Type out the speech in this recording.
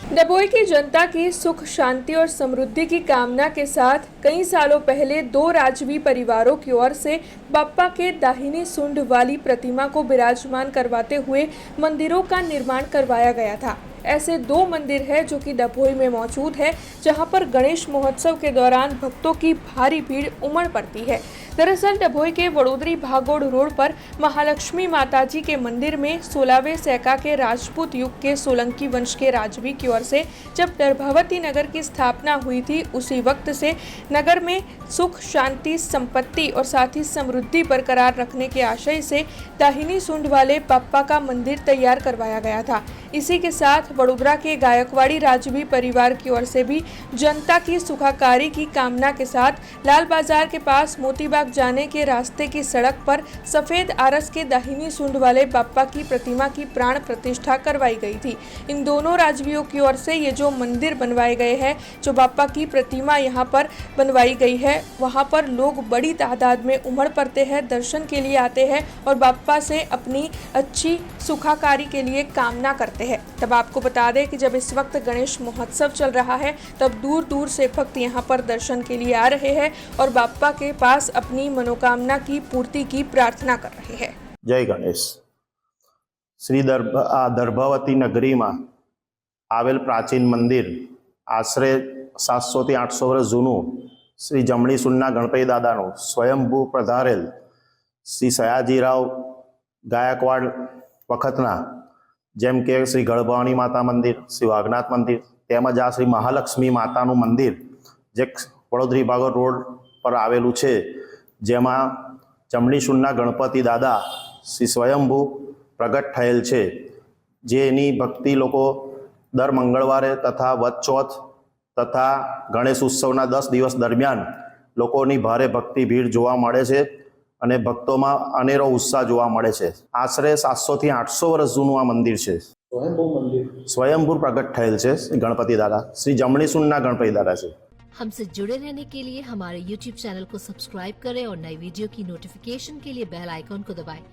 डभोई की जनता की सुख शांति और समृद्धि की कामना के साथ कई सालों पहले दो राजवी परिवारों की ओर से बप्पा के दाहिनी सूंड वाली प्रतिमा को विराजमान करवाते हुए मंदिरों का निर्माण करवाया गया था। ऐसे दो मंदिर है जो कि डभोई में मौजूद है, जहां पर गणेश महोत्सव के दौरान भक्तों की भारी भीड़ उमड़ पड़ती है। दरअसल डभोई के वडोदरी भागोड़ रोड पर महालक्ष्मी माताजी के मंदिर में 16वें सैका के राजपूत युग के सोलंकी वंश के राजवी की ओर से जब गर्भावती नगर की स्थापना हुई थी, उसी वक्त से नगर में सुख शांति संपत्ति और साथ ही समृद्धि बरकरार रखने के आशय से दाहिनी सूंड वाले बप्पा का मंदिर तैयार करवाया गया था। इसी के साथ वडोदरा के गायकवाड़ी राजवी परिवार की ओर से भी जनता की सुखाकारी की कामना के साथ लाल बाजार के पास मोतीबाग जाने के रास्ते की सड़क पर सफेद आरस के दाहिनी सूंड वाले बप्पा की प्रतिमा की प्राण प्रतिष्ठा करवाई गई थी। इन दोनों राजवियों की ओर से ये जो मंदिर बनवाए गए हैं, जो बप्पा की प्रतिमा यहाँ पर बनवाई गई है, वहाँ पर लोग बड़ी तादाद में उमड़ पड़ते हैं, दर्शन के लिए आते हैं और बप्पा से अपनी अच्छी सुखाकारी के लिए कामना करते हैं। तब आपको बता दें कि जब इस वक्त गणेश महोत्सव चल रहा है, तब दूर दूर से भक्त यहाँ पर दर्शन के लिए आ रहे हैं और बप्पा के पास अपनी मनोकामना की पूर्ति की प्रार्थना कर रहे हैं। जय गणेश। श्री दर्भावती नगरी में आवेल प्राचीन मंदिर आश्रे 700 થી 800 વર્ષ જૂનું શ્રી જમણી સુનના ગણપતિ દાદાનું સ્વયંભૂ પધારેલ શ્રી સયાજીરાવ ગાયકવાડ વખતના જેમ કે શ્રી ગળભાણી માતા મંદિર, શ્રી વાઘનાથ મંદિર તેમજ આ શ્રી મહાલક્ષ્મી માતાનું મંદિર જે વડોદરી ભાગોળ રોડ પર આવેલું છે, જેમાં જમણી સુનના ગણપતિ દાદા શ્રી સ્વયંભૂ પ્રગટ થયેલ છે, જેની ભક્તિ લોકો દર મંગળવારે તથા વદ ચોથ તથા ગણેશ ઉત્સવના 10 દિવસ દરમિયાન લોકોની ભારે ભક્તિ ભીડ જોવા મળે છે અને ભક્તોમાં અનેરો ઉત્સાહ જોવા મળે છે। આશરે 700 થી 800 વર્ષ જૂનું આ મંદિર છે। સ્વયંભૂ પ્રગટ થયેલ છે ગણપતિ દાદા, શ્રી જમણી સુનના ગણપતિ દાદા છે। हमसे जुड़े रहने के लिए हमारे YouTube चैनल को सब्सक्राइब करें और नई वीडियो की नोटिफिकेशन के लिए बेल आइकॉन को दबाएं।